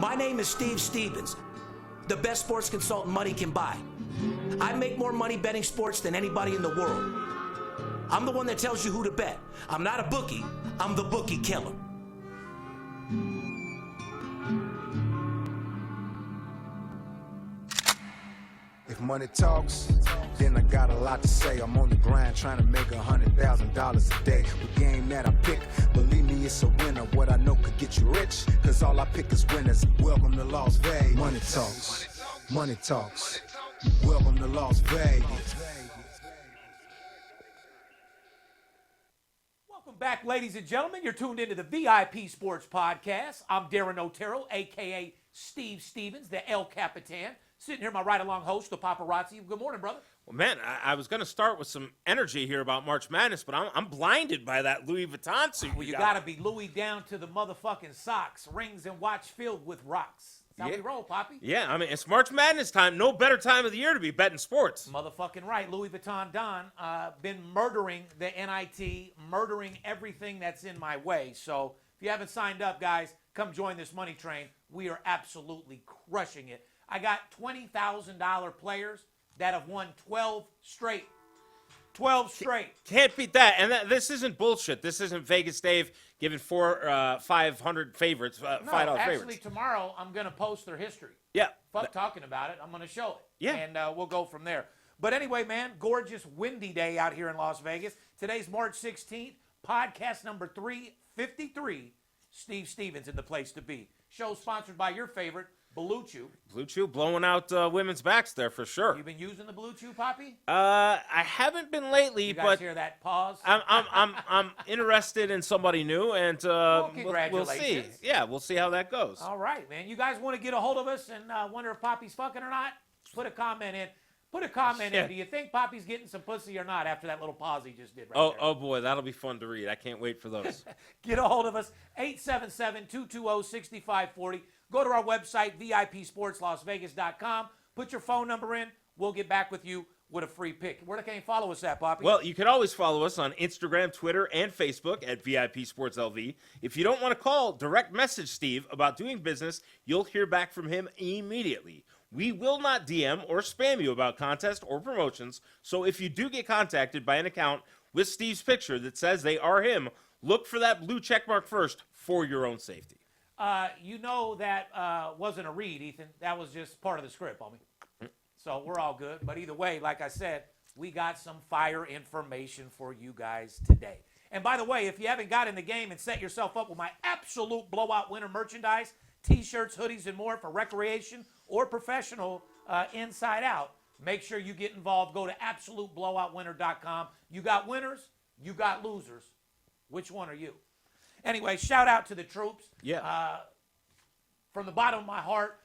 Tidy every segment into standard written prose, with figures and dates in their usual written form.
My name is Steve Stevens, the best sports consultant money can buy. I make more money betting sports than anybody in the world. I'm the one that tells you who to bet. I'm not a bookie, I'm the bookie killer. If money talks, then I got a lot to say. I'm on the grind trying to make $100,000 a day. The game that I pick, believe me, it's a winner. What I know could get you rich, cause all I pick is winners. Welcome to Las Vegas. Money talks, money talks. Welcome to Las Vegas. Welcome back, ladies and gentlemen. You're tuned into the VIP Sports Podcast. I'm Darren Otero, a.k.a. Steve Stevens, the El Capitan. Sitting here, my ride-along host, the paparazzi. Good morning, brother. Well, man, I was going to start with some energy here about March Madness, but I'm blinded by that Louis Vuitton suit. Well, you got to be Louis down to the motherfucking socks, rings and watch filled with rocks. That's how we roll, Poppy. Yeah, I mean, it's March Madness time. No better time of the year to be betting sports. Motherfucking right. Louis Vuitton Don been murdering the NIT, murdering everything that's in my way. So if you haven't signed up, guys, come join this money train. We are absolutely crushing it. I got $20,000 players that have won 12 straight. 12 straight. Can't beat that. And this isn't bullshit. This isn't Vegas Dave giving 500 favorites, $5 actually, favorites. Tomorrow I'm going to post their history. Yeah. Fuck talking about it. I'm going to show it. Yeah. And we'll go from there. But anyway, man, gorgeous windy day out here in Las Vegas. Today's March 16th, podcast number 353. Steve Stevens in the place to be. Show sponsored by your favorite, Blue Chew. Blue Chew blowing out women's backs there for sure. You been using the Blue Chew, Poppy? I haven't been lately, You guys but hear that pause? I'm interested in somebody new, and we'll see. Congratulations. Yeah, we'll see how that goes. All right, man. You guys want to get a hold of us and wonder if Poppy's fucking or not? Put a comment in. Put a comment in. Do you think Poppy's getting some pussy or not after that little pause he just did right there? Oh boy, that'll be fun to read. I can't wait for those. Get a hold of us, 877-220-6540. Go to our website, VIPSportsLasVegas.com. Put your phone number in. We'll get back with you with a free pick. Where can you follow us at, Poppy? Well, you can always follow us on Instagram, Twitter, and Facebook at VIP Sports LV. If you don't want to call, direct message Steve about doing business. You'll hear back from him immediately. We will not DM or spam you about contests or promotions, so if you do get contacted by an account with Steve's picture that says they are him, look for that blue checkmark first for your own safety. You know that wasn't a read, Ethan. That was just part of the script, homie. So we're all good. But either way, like I said, we got some fire information for you guys today. And by the way, if you haven't got in the game and set yourself up with my absolute blowout winter merchandise, T-shirts, hoodies, and more for recreation or professional inside out, make sure you get involved. Go to absoluteblowoutwinner.com. You got winners, you got losers. Which one are you? Anyway, shout out to the troops. Yeah. From the bottom of my heart,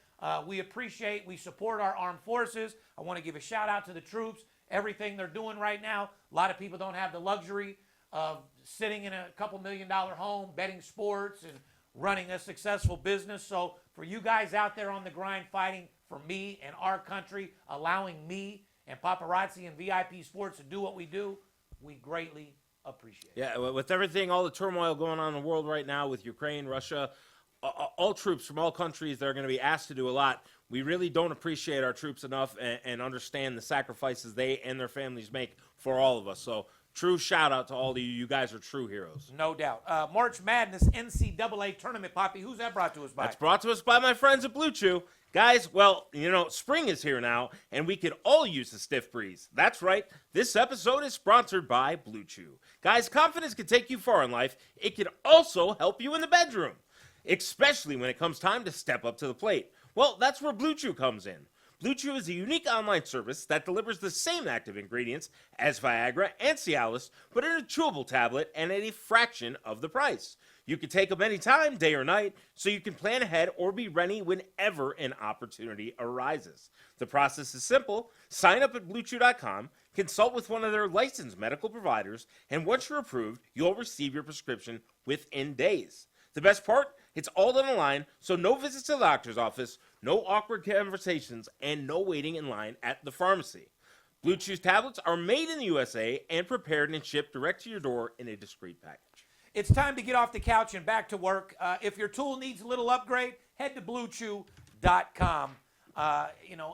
we appreciate, we support our armed forces. I want to give a shout out to the troops, everything they're doing right now. A lot of people don't have the luxury of sitting in a couple $1 million home, betting sports and running a successful business. So for you guys out there on the grind fighting for me and our country, allowing me and Paparazzi and VIP Sports to do what we do, we greatly appreciate it. Yeah, with everything, all the turmoil going on in the world right now with Ukraine, Russia, all troops from all countries that are going to be asked to do a lot. We really don't appreciate our troops enough and understand the sacrifices they and their families make for all of us. So true shout out to all of you. You guys are true heroes. No doubt. March Madness NCAA tournament, Poppy. Who's that brought to us by? That's brought to us by my friends at Blue Chew. Guys, well, spring is here now, and we could all use a stiff breeze. That's right. This episode is sponsored by Blue Chew. Guys, confidence can take you far in life. It can also help you in the bedroom, especially when it comes time to step up to the plate. Well, that's where Blue Chew comes in. Blue Chew is a unique online service that delivers the same active ingredients as Viagra and Cialis, but in a chewable tablet and at a fraction of the price. You can take them anytime, day or night, so you can plan ahead or be ready whenever an opportunity arises. The process is simple. Sign up at BlueChew.com, consult with one of their licensed medical providers, and once you're approved, you'll receive your prescription within days. The best part? It's all done online, so no visits to the doctor's office, no awkward conversations, and no waiting in line at the pharmacy. Blue Chew's tablets are made in the USA and prepared and shipped direct to your door in a discreet package. It's time to get off the couch and back to work. If your tool needs a little upgrade, head to BlueChew.com.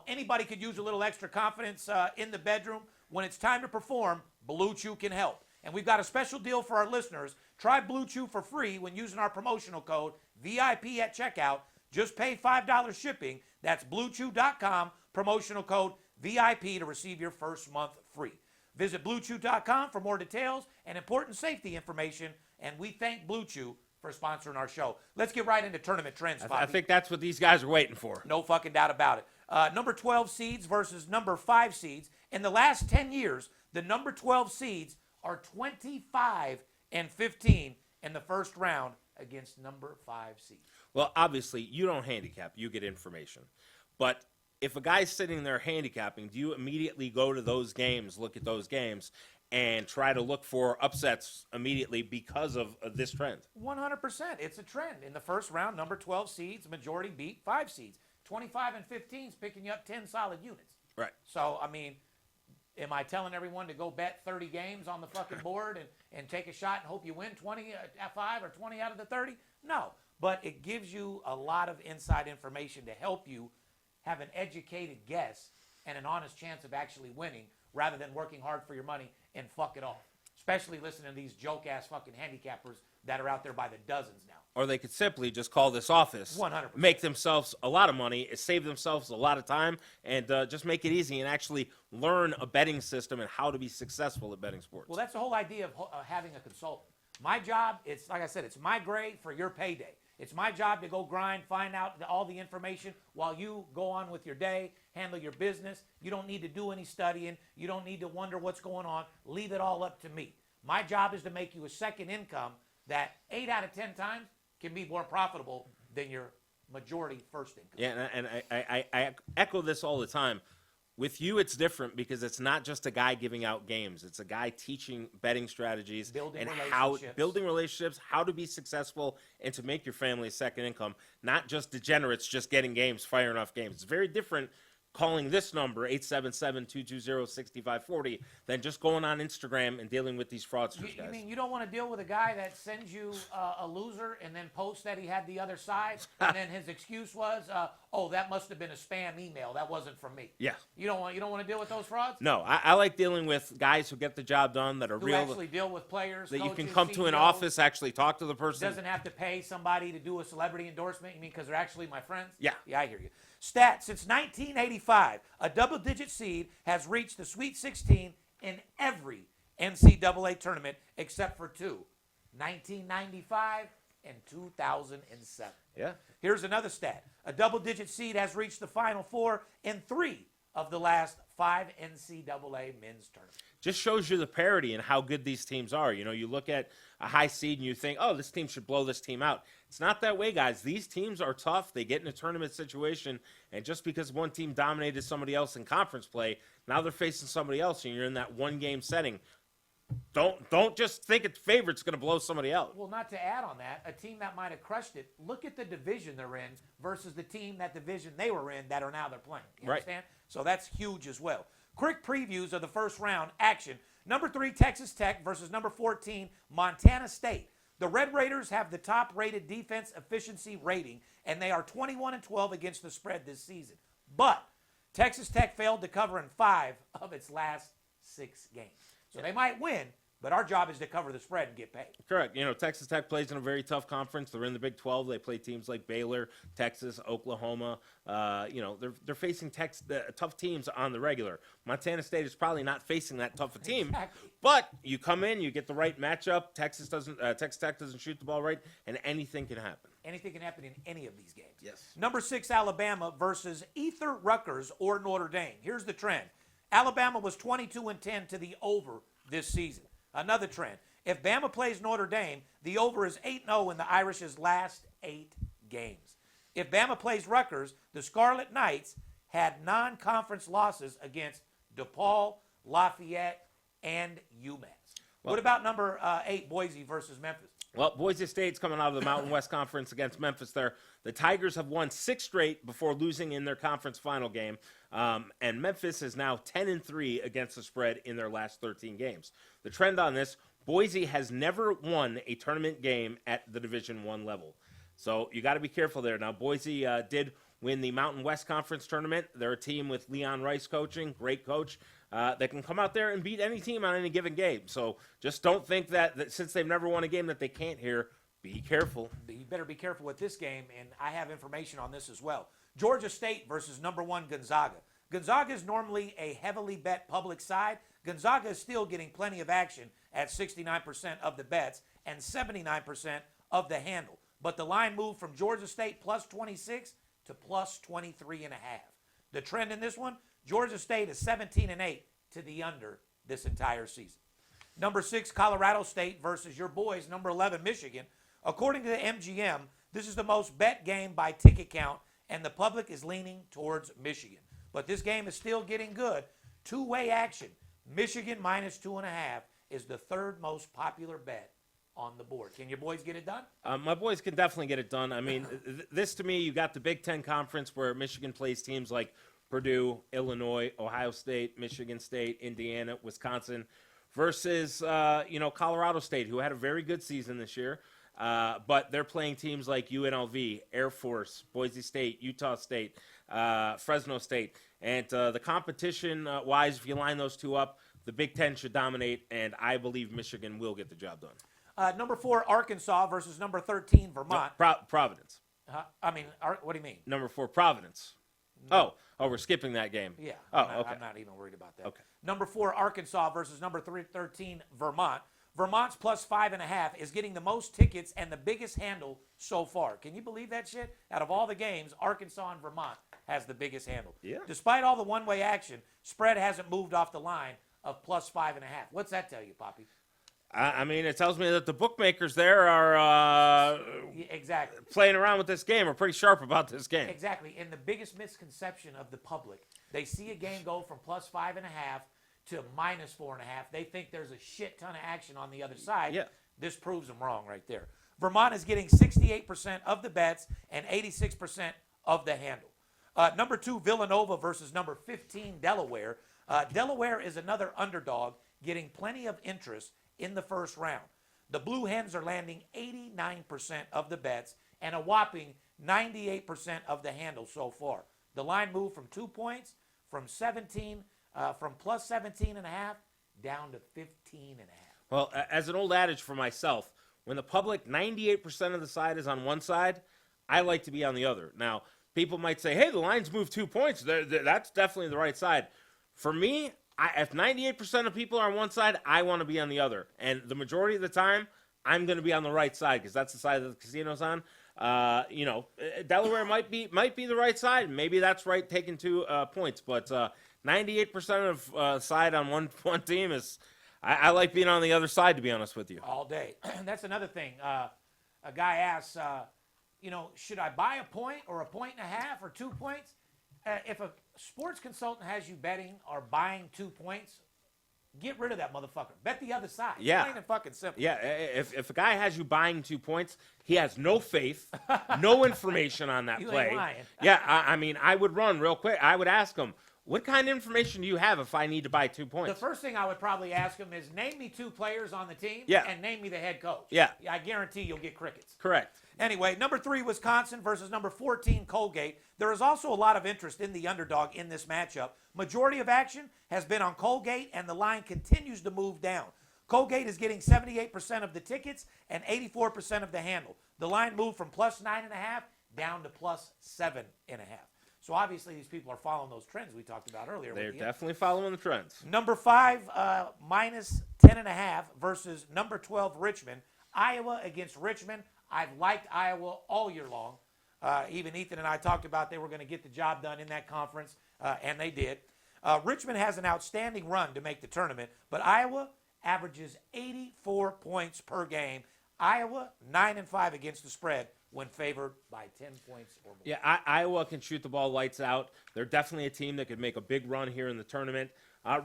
Anybody could use a little extra confidence in the bedroom. When it's time to perform, Blue Chew can help. And we've got a special deal for our listeners. Try Blue Chew for free when using our promotional code VIP at checkout. Just pay $5 shipping. That's BlueChew.com, promotional code VIP to receive your first month free. Visit BlueChew.com for more details and important safety information. And we thank Blue Chew for sponsoring our show. Let's get right into tournament trends, Bobby. I think that's what these guys are waiting for. No fucking doubt about it. Number 12 seeds versus number 5 seeds. In the last 10 years, the number 12 seeds are 25-15 in the first round against number 5 seeds. Well, obviously, you don't handicap. You get information. But if a guy's sitting there handicapping, do you immediately go to those games, look at those games, and try to look for upsets immediately because of this trend? 100%. It's a trend. In the first round, number 12 seeds, majority beat 5 seeds. 25 and 15 is picking you up 10 solid units. Right. So, I mean, am I telling everyone to go bet 30 games on the fucking board and take a shot and hope you win 25 or 20 out of the 30? No. But it gives you a lot of inside information to help you have an educated guess and an honest chance of actually winning rather than working hard for your money and fuck it off. Especially listening to these joke-ass fucking handicappers that are out there by the dozens now. Or they could simply just call this office, 100%. make themselves a lot of money, save themselves a lot of time, and just make it easy and actually learn a betting system and how to be successful at betting sports. Well, that's the whole idea of having a consultant. My job, it's like I said, it's my grade for your payday. It's my job to go grind, find out all the information while you go on with your day, handle your business. You don't need to do any studying. You don't need to wonder what's going on. Leave it all up to me. My job is to make you a second income that 8 out of 10 times can be more profitable than your majority first income. Yeah, and I echo this all the time. With you, it's different because it's not just a guy giving out games. It's a guy teaching betting strategies Building building relationships, how to be successful, and to make your family a second income. Not just degenerates just getting games, firing off games. It's very different calling this number, 877-220-6540, than just going on Instagram and dealing with these fraudsters, guys. You mean you don't want to deal with a guy that sends you a loser and then posts that he had the other side, and then his excuse was, oh, that must have been a spam email. That wasn't from me. Yeah. You don't want to deal with those frauds? No, I like dealing with guys who get the job done, that are Who real. actually deal with players, that you can coaches, come to an CEOs, office, actually talk to the person. doesn't have to pay somebody to do a celebrity endorsement. You mean because they're actually my friends? Yeah. Yeah, I hear you. Stats, since 1985, a double-digit seed has reached the Sweet 16 in every NCAA tournament except for 2, 1995 and 2007. Yeah. Here's another stat. A double-digit seed has reached the Final Four in 3 of the last 5 NCAA men's tournaments. Just shows you the parity and how good these teams are. You know, you look at a high seed and you think, oh, this team should blow this team out. It's not that way, guys. These teams are tough. They get in a tournament situation, and just because one team dominated somebody else in conference play, now they're facing somebody else, and you're in that one-game setting. Don't just think a favorite's going to blow somebody out. Well, not to add on that, a team that might have crushed it, look at the division they're in versus the team, that division they were in, that are now they're playing. You Right. understand? So that's huge as well. Quick previews of the first round action. Number 3, Texas Tech versus number 14, Montana State. The Red Raiders have the top-rated defense efficiency rating, and they are 21-12 against the spread this season. But Texas Tech failed to cover in 5 of its last 6 games. So they might win, but our job is to cover the spread and get paid. Correct. You know, Texas Tech plays in a very tough conference. They're in the Big 12. They play teams like Baylor, Texas, Oklahoma. They're facing tough teams on the regular. Montana State is probably not facing that tough a team. Exactly. But you come in, you get the right matchup. Texas Tech doesn't shoot the ball right, and anything can happen. Anything can happen in any of these games. Yes. Number 6, Alabama versus either Rutgers or Notre Dame. Here's the trend. Alabama was 22-10 to the over this season. Another trend. If Bama plays Notre Dame, the over is 8-0 in the Irish's last 8 games. If Bama plays Rutgers, the Scarlet Knights had non-conference losses against DePaul, Lafayette, and UMass. What about number 8, Boise versus Memphis? Well, Boise State's coming out of the Mountain West Conference against Memphis there. The Tigers have won 6 straight before losing in their conference final game. And Memphis is now 10-3 against the spread in their last 13 games. The trend on this, Boise has never won a tournament game at the Division I level. So you got to be careful there. Now, Boise did win the Mountain West Conference tournament. They're a team with Leon Rice coaching, great coach, that can come out there and beat any team on any given game. So just don't think that since they've never won a game that they can't here. Be careful. You better be careful with this game, and I have information on this as well. Georgia State versus number 1 Gonzaga. Gonzaga is normally a heavily bet public side. Gonzaga is still getting plenty of action at 69% of the bets and 79% of the handle. But the line moved from Georgia State plus 26 to plus 23.5. The trend in this one, Georgia State is 17-8 to the under this entire season. Number 6, Colorado State versus your boys, number 11, Michigan. According to the MGM, this is the most bet game by ticket count, and the public is leaning towards Michigan. But this game is still getting good. Two-way action. Michigan minus 2.5 is the third most popular bet on the board. Can your boys get it done? My boys can definitely get it done. I mean, this to me, you got the Big Ten Conference where Michigan plays teams like Purdue, Illinois, Ohio State, Michigan State, Indiana, Wisconsin, versus Colorado State, who had a very good season this year. But they're playing teams like UNLV, Air Force, Boise State, Utah State, Fresno State. And the competition-wise, if you line those two up, the Big Ten should dominate, and I believe Michigan will get the job done. Number 4, Arkansas versus number 13, Vermont. No, Providence. What do you mean? Number 4, Providence. No. Oh, we're skipping that game. Yeah. Okay. I'm not even worried about that. Okay. Number 4, Arkansas versus number 13, Vermont. Vermont's plus 5.5 is getting the most tickets and the biggest handle so far. Can you believe that shit? Out of all the games, Arkansas and Vermont has the biggest handle. Yeah. Despite all the one-way action, spread hasn't moved off the line of plus 5.5. What's that tell you, Poppy? I mean, it tells me that the bookmakers there are Exactly. playing around with this game, are pretty sharp about this game. Exactly. And the biggest misconception of the public, they see a game go from plus 5.5 to minus 4.5. They think there's a shit ton of action on the other side. Yeah. This proves them wrong right there. Vermont is getting 68% of the bets and 86% of the handle. Number 2, Villanova versus number 15, Delaware. Delaware is another underdog getting plenty of interest in the first round. The Blue Hens are landing 89% of the bets and a whopping 98% of the handle so far. The line moved from 2 points from plus 17.5 down to 15.5. Well, as an old adage for myself, when the public 98% of the side is on one side, I like to be on the other. Now, people might say, hey, the line's moved 2 points. That's definitely the right side. For me, if 98% of people are on one side, I want to be on the other. And the majority of the time, I'm going to be on the right side because that's the side that the casino's on. Delaware might be the right side. Maybe that's right, taking 2 points. But 98% of side on one team is I like being on the other side, to be honest with you. All day. That's another thing. A guy asks, should I buy a point or a 1.5 or 2 points? If a sports consultant has you betting or buying 2 points, get rid of that motherfucker. Bet the other side. Yeah. Plain and fucking simple. Yeah, if a guy has you buying 2 points, he has no faith, no information on that You play. ain't lying. Yeah, I mean, I would run real quick. I would ask him, what kind of information do you have if I need to buy 2 points? The first thing I would probably ask him is name me 2 players on the team and name me the head coach. Yeah. I guarantee you'll get crickets. Correct. Anyway, number 3, Wisconsin versus number 14, Colgate. There is also a lot of interest in the underdog in this matchup. Majority of action has been on Colgate, and the line continues to move down. Colgate is getting 78% of the tickets and 84% of the handle. The line moved from plus 9.5 down to plus 7.5. So obviously these people are following those trends we talked about earlier. They're definitely following the trends. Number 5, minus 10.5 versus number 12, Richmond. Iowa against Richmond. I've liked Iowa all year long. Even Ethan and I talked about they were going to get the job done in that conference, and they did. Richmond has an outstanding run to make the tournament, but Iowa averages 84 points per game. Iowa 9-5 against the spread when favored by 10 points or more. Yeah, Iowa can shoot the ball lights out. They're definitely a team that could make a big run here in the tournament.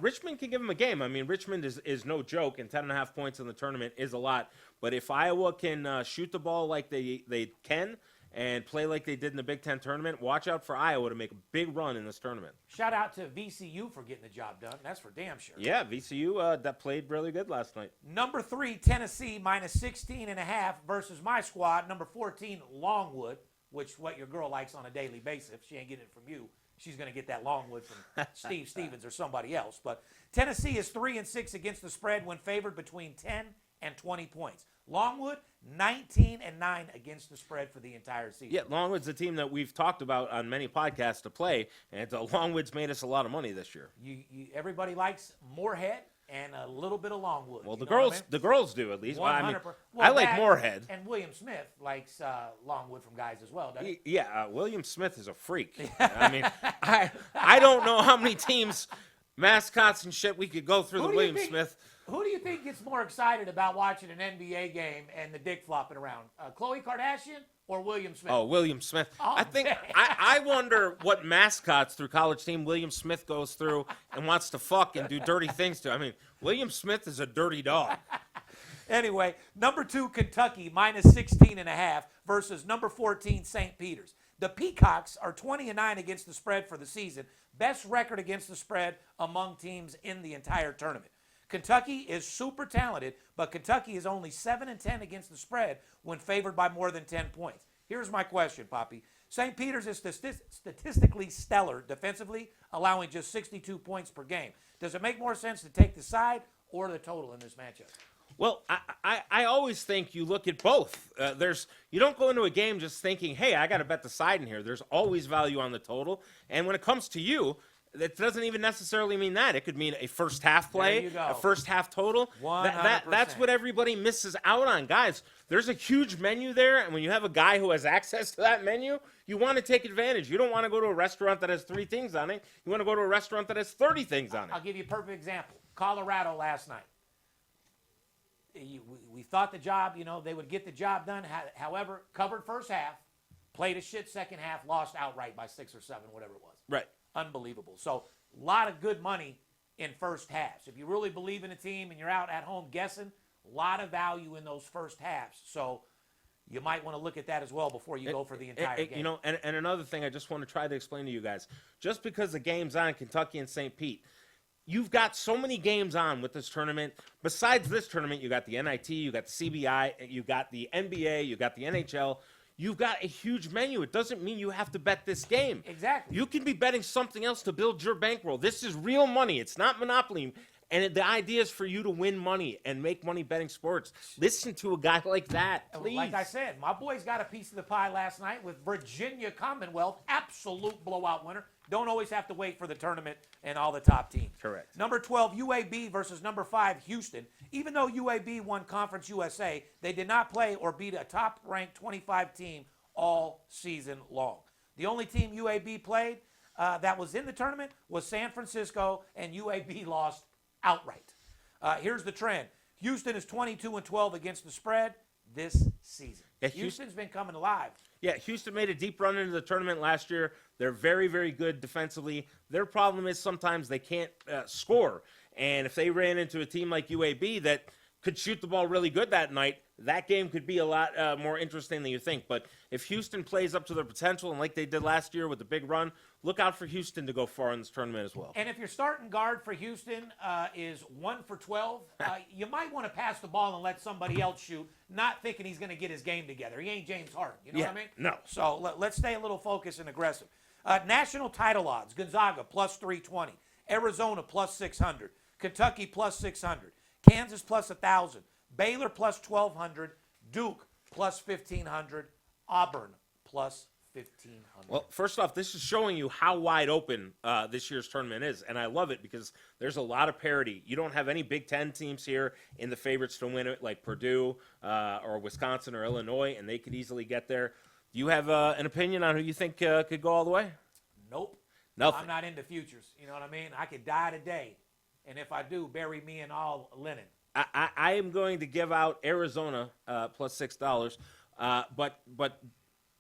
Richmond can give them a game. I mean, Richmond is no joke, and 10.5 points in the tournament is a lot. But if Iowa can shoot the ball like they can and play like they did in the Big Ten tournament, watch out for Iowa to make a big run in this tournament. Shout out to VCU for getting the job done. That's for damn sure. Yeah, VCU, that played really good last night. Number 3, Tennessee, minus 16.5 versus my squad. Number 14, Longwood, which what your girl likes on a daily basis. If she ain't getting it from you, she's going to get that Longwood from Steve Stevens or somebody else. But Tennessee is 3-6 against the spread when favored between 10 and 20 points. Longwood, 19-9 against the spread for the entire season. Yeah, Longwood's a team that we've talked about on many podcasts to play, and Longwood's made us a lot of money this year. Everybody likes Moorhead and a little bit of Longwood. Well, you know the girls do at least. 100%. I like that Moorhead. And William Smith likes Longwood from guys as well, doesn't he? Yeah, William Smith is a freak. I mean, I don't know how many teams, mascots and shit we could go through William Smith. Who do you think gets more excited about watching an NBA game and the dick flopping around? Khloe Kardashian or William Smith? Oh, William Smith. Oh, I think man. I wonder what mascots through college team William Smith goes through and wants to fuck and do dirty things to. I mean, William Smith is a dirty dog. Anyway, number 2, Kentucky, minus 16.5 versus number 14, St. Peter's. The Peacocks are 20-9 against the spread for the season. Best record against the spread among teams in the entire tournament. Kentucky is super talented, but Kentucky is only 7-10 against the spread when favored by more than 10 points. Here's my question, Poppy. St. Peter's is statistically stellar defensively, allowing just 62 points per game. Does it make more sense to take the side or the total in this matchup? Well, I always think you look at both. You don't go into a game just thinking, hey, I got to bet the side in here. There's always value on the total. And when it comes to you, that doesn't even necessarily mean that. It could mean a first half play, There you go. a first half total. 100%. That's what everybody misses out on. Guys, there's a huge menu there, and when you have a guy who has access to that menu, you want to take advantage. You don't want to go to a restaurant that has 3 things on it. You want to go to a restaurant that has 30 things on it. I'll give you a perfect example. Colorado last night. We thought the job, they would get the job done. However, covered first half, played a shit second half, lost outright by 6 or 7, whatever it was. Right. Unbelievable. So a lot of good money in first halves. If you really believe in a team and you're out at home guessing, a lot of value in those first halves. So you might want to look at that as well before you go for the entire game. And another thing I just want to try to explain to you guys, just because the game's on Kentucky and St. Pete, you've got so many games on with this tournament. Besides this tournament, you got the NIT, you got the CBI, you got the NBA, you got the NHL. You've got a huge menu. It doesn't mean you have to bet this game. Exactly. You can be betting something else to build your bankroll. This is real money. It's not Monopoly. And the idea is for you to win money and make money betting sports. Listen to a guy like that, please. Like I said, my boys got a piece of the pie last night with Virginia Commonwealth, absolute blowout winner. Don't always have to wait for the tournament and all the top teams. Correct. Number 12, UAB versus number 5, Houston. Even though UAB won Conference USA, they did not play or beat a top-ranked 25 team all season long. The only team UAB played that was in the tournament was San Francisco, and UAB lost outright. Here's the trend. Houston is 22-12 against the spread this season. Yeah, Houston's been coming alive. Yeah, Houston made a deep run into the tournament last year. They're very, very good defensively. Their problem is sometimes they can't score. And if they ran into a team like UAB that could shoot the ball really good that night, that game could be a lot more interesting than you think. But if Houston plays up to their potential, and like they did last year with the big run, look out for Houston to go far in this tournament as well. And if your starting guard for Houston is 1 for 12, you might want to pass the ball and let somebody else shoot, not thinking he's going to get his game together. He ain't James Harden. You know what I mean? No. So let's stay a little focused and aggressive. National title odds, Gonzaga plus 320, Arizona plus 600, Kentucky plus 600, Kansas plus 1,000, Baylor plus 1,200, Duke plus 1,500, Auburn plus 1,500. Well, first off, this is showing you how wide open this year's tournament is, and I love it because there's a lot of parity. You don't have any Big Ten teams here in the favorites to win it, like Purdue or Wisconsin or Illinois, and they could easily get there. Do you have an opinion on who you think could go all the way? Nope. Nothing. I'm not into futures. You know what I mean? I could die today, and if I do, bury me in all linen. I am going to give out Arizona plus $6, but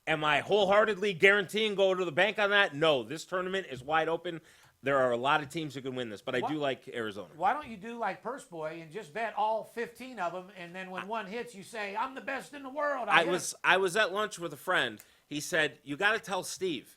am I wholeheartedly guaranteeing go to the bank on that? No, this tournament is wide open. There are a lot of teams who can win this, but I do like Arizona. Why don't you do like Purse Boy and just bet all 15 of them, and then when one hits, you say, I'm the best in the world. I was at lunch with a friend. He said, you got to tell Steve,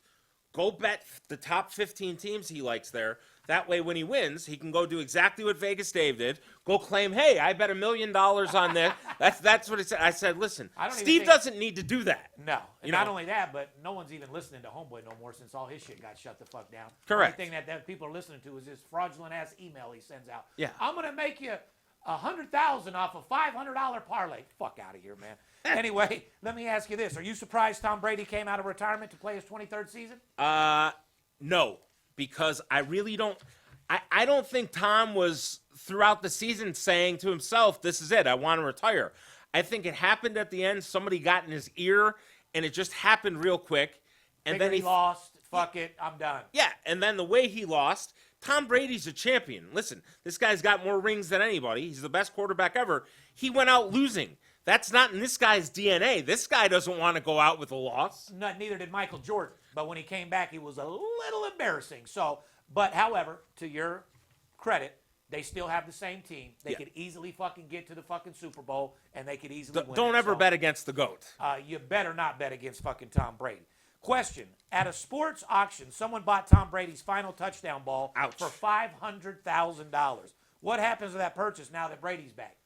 go bet the top 15 teams he likes there. That way, when he wins, he can go do exactly what Vegas Dave did. Go claim, hey, I bet $1 million on this. That's what he said. I said, listen, Steve doesn't need to do that. No. And not only that, but no one's even listening to Homeboy no more since all his shit got shut the fuck down. Correct. The only thing that people are listening to is this fraudulent-ass email he sends out. Yeah. I'm going to make you $100,000 off a $500 parlay. Fuck out of here, man. Anyway, let me ask you this. Are you surprised Tom Brady came out of retirement to play his 23rd season? No, because I really don't. I don't think Tom was throughout the season saying to himself, this is it, I want to retire. I think it happened at the end. Somebody got in his ear, and it just happened real quick. And then he lost. Fuck it, I'm done. Yeah, and then the way he lost, Tom Brady's a champion. Listen, this guy's got more rings than anybody. He's the best quarterback ever. He went out losing. That's not in this guy's DNA. This guy doesn't want to go out with a loss. Neither did Michael Jordan. But when he came back, he was a little embarrassing. But however, to your credit, they still have the same team. They could easily fucking get to the fucking Super Bowl, and they could easily win. Don't ever bet against the GOAT. You better not bet against fucking Tom Brady. Question: at a sports auction, someone bought Tom Brady's final touchdown ball for $500,000. What happens to that purchase now that Brady's back?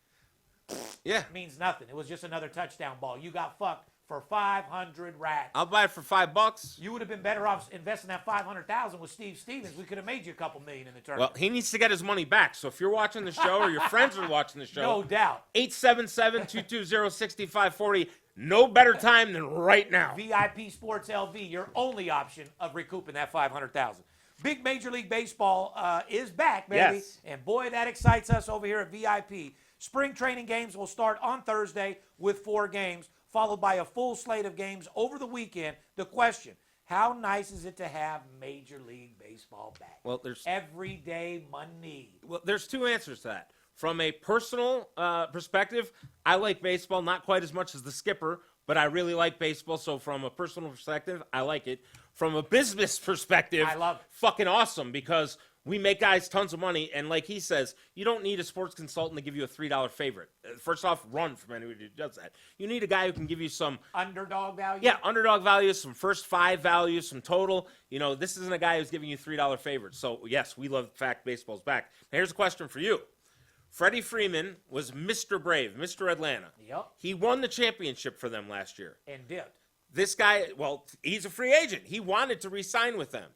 Yeah. It means nothing. It was just another touchdown ball. You got fucked for 500 racks. I'll buy it for $5. You would have been better off investing that $500,000 with Steve Stevens. We could have made you a couple million in the tournament. Well, he needs to get his money back. So if you're watching the show or your friends are watching the show, no doubt. 877-220-6540. No better time than right now. VIP Sports LV, your only option of recouping that $500,000. Big Major League Baseball is back, baby. Yes. And boy, that excites us over here at VIP. Spring training games will start on Thursday with 4 games, followed by a full slate of games over the weekend. The question: how nice is it to have Major League Baseball back? Well, there's everyday money. Well, there's 2 answers to that. From a personal perspective, I like baseball not quite as much as the skipper, but I really like baseball. So from a personal perspective, I like it. From a business perspective, I love it. Fucking awesome, because we make guys tons of money, and like he says, you don't need a sports consultant to give you a $3 favorite. First off, run from anybody who does that. You need a guy who can give you some underdog value. Yeah, underdog value, some first 5 values, some total. You know, this isn't a guy who's giving you $3 favorites. So yes, we love the fact baseball's back. Now, here's a question for you. Freddie Freeman was Mr. Brave, Mr. Atlanta. Yep. He won the championship for them last year. And did. This guy, well, he's a free agent. He wanted to re-sign with them.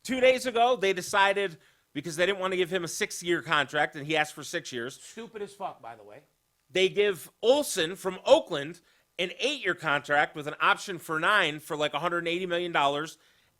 2 days ago, they decided, because they didn't want to give him a 6-year contract, and he asked for 6 years. Stupid as fuck, by the way. They give Olsen from Oakland an 8-year contract with an option for 9 for like $180 million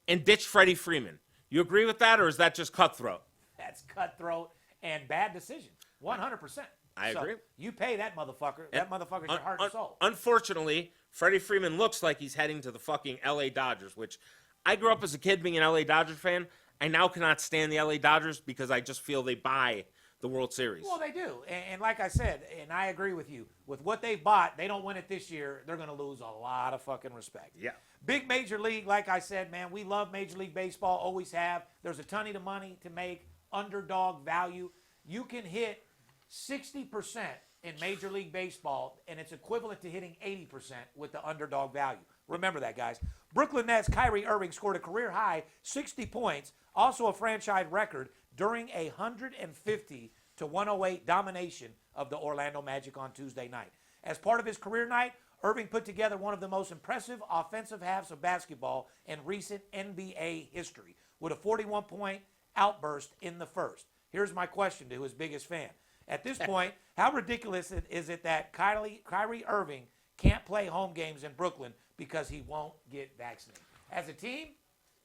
and ditch Freddie Freeman. You agree with that, or is that just cutthroat? That's cutthroat and bad decision. 100%. I agree. You pay that motherfucker. That motherfucker's your heart and soul. Unfortunately, Freddie Freeman looks like he's heading to the fucking LA Dodgers, which I grew up as a kid being an LA Dodgers fan. I now cannot stand the LA Dodgers because I just feel they buy the World Series. Well, they do. And like I said, and I agree with you, with what they bought, they don't win it this year, they're going to lose a lot of fucking respect. Yeah. Big Major League, like I said, man, we love Major League Baseball, always have. There's a ton of money to make, underdog value. You can hit 60% in Major League Baseball, and it's equivalent to hitting 80% with the underdog value. Remember that, guys. Brooklyn Nets Kyrie Irving scored a career-high 60 points, also a franchise record, during a 150-108 domination of the Orlando Magic on Tuesday night. As part of his career night, Irving put together one of the most impressive offensive halves of basketball in recent NBA history, with a 41-point outburst in the first. Here's my question to his biggest fan. At this point, how ridiculous is it that Kyrie Irving can't play home games in Brooklyn because he won't get vaccinated? As a team,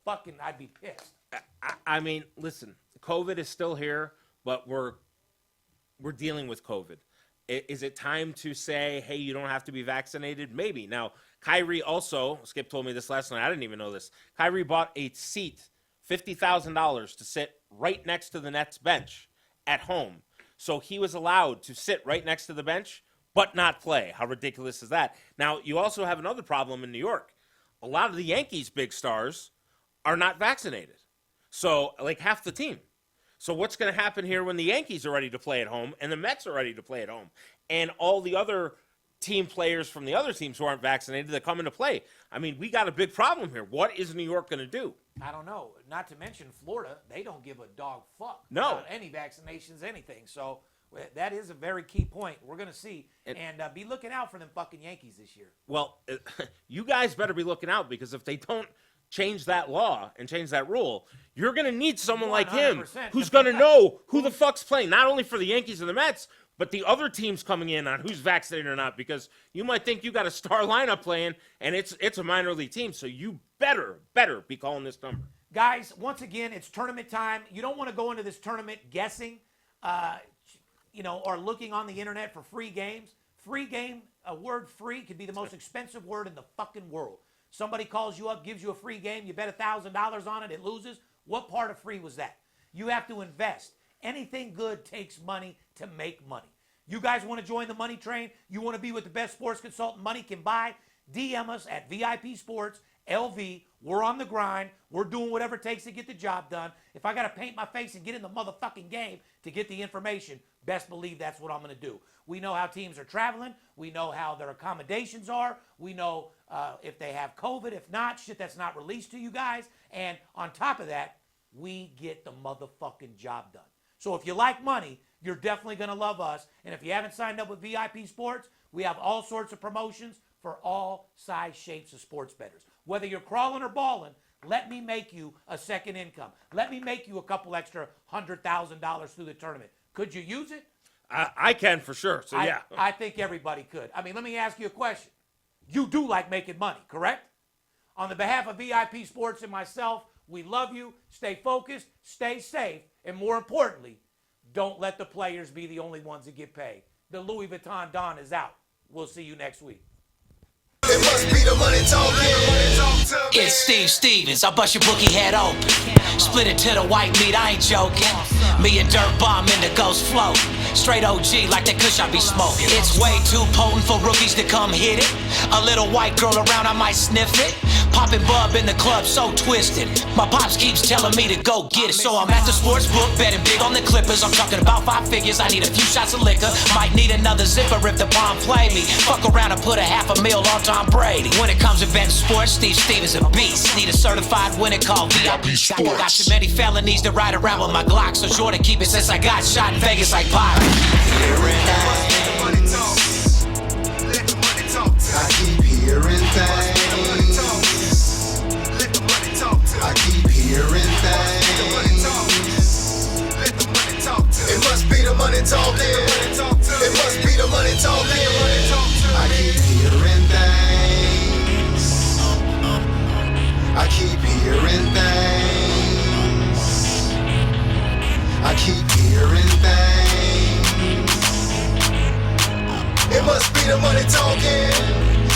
fucking, I'd be pissed. I mean, listen, COVID is still here, but we're dealing with COVID. Is it time to say, hey, you don't have to be vaccinated? Maybe. Now, Kyrie also, Skip told me this last night, I didn't even know this. Kyrie bought a seat, $50,000, to sit right next to the Nets bench at home. So he was allowed to sit right next to the bench, but not play. How ridiculous is that? Now, you also have another problem in New York. A lot of the Yankees' big stars are not vaccinated. So, like half the team. So what's going to happen here when the Yankees are ready to play at home and the Mets are ready to play at home and all the other team players from the other teams who aren't vaccinated that come into play. I mean, we got a big problem here. What is New York going to do? I don't know. Not to mention Florida, they don't give a dog fuck No. about any vaccinations, anything. So that is a very key point. We're going to see. And be looking out for them fucking Yankees this year. Well, you guys better be looking out, because if they don't change that law and change that rule, you're going to need someone like him 100%. who's going to know who the fuck's playing, not only for the Yankees and the Mets, but the other teams coming in on who's vaccinated or not, because you might think you got a star lineup playing, and it's a minor league team, so you better be calling this number. Guys, once again, it's tournament time. You don't want to go into this tournament guessing, or looking on the internet for free games. Free game, a word free could be the most expensive word in the fucking world. Somebody calls you up, gives you a free game, you bet $1,000 on it, it loses. What part of free was that? You have to invest. Anything good takes money to make money. You guys want to join the money train? You want to be with the best sports consultant money can buy? DM us at VIP Sports LV. We're on the grind. We're doing whatever it takes to get the job done. If I got to paint my face and get in the motherfucking game to get the information, best believe that's what I'm going to do. We know how teams are traveling. We know how their accommodations are. We know if they have COVID. If not, shit that's not released to you guys. And on top of that, we get the motherfucking job done. So if you like money, you're definitely going to love us. And if you haven't signed up with VIP Sports, we have all sorts of promotions for all size shapes of sports bettors. Whether you're crawling or balling, let me make you a second income. Let me make you a couple extra $100,000 through the tournament. Could you use it? I can for sure, so yeah. I think everybody could. I mean, let me ask you a question. You do like making money, correct? On the behalf of VIP Sports and myself, we love you. Stay focused, stay safe, and more importantly, don't let the players be the only ones that get paid. The Louis Vuitton Don is out. We'll see you next week. It must be the money talking. It's Steve Stevens. I bust your bookie head open. Split it to the white meat, I ain't joking. Me and Dirt Bomb in the ghost float. Straight OG like that kush I be smoking. It's way too potent for rookies to come hit it. A little white girl around, I might sniff it. Poppin' bub in the club, so twisted. My pops keeps telling me to go get it. So I'm at the sports book, betting big on the Clippers. I'm talking about 5 figures, I need a few shots of liquor. Might need another zipper if the bomb play me. Fuck around and put $500,000 on Tom Brady. When it comes to betting sports, Steve Stevens a beast. Need a certified winner called VIP Sports. Got too many felonies to ride around with my Glock, so sure to keep it since I got shot in Vegas like Bobby. I keep hearing things. I keep hearing things. It must be the money talking. It must be the money talking. I keep hearing things. I keep hearing things. I keep hearing things. It must be the money talking.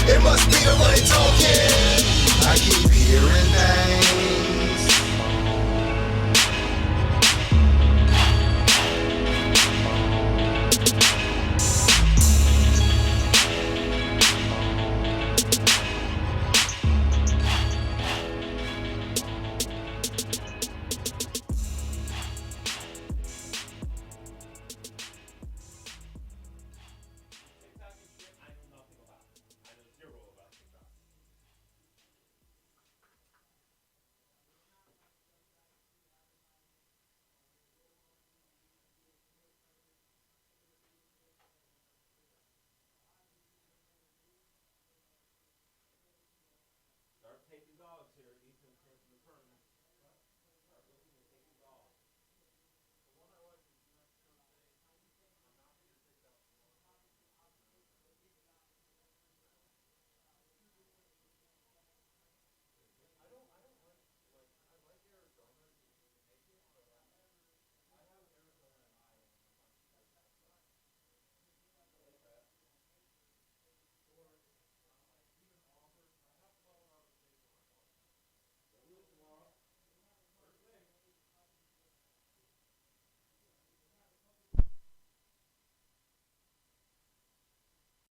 It must be the money talking. I keep hearing things.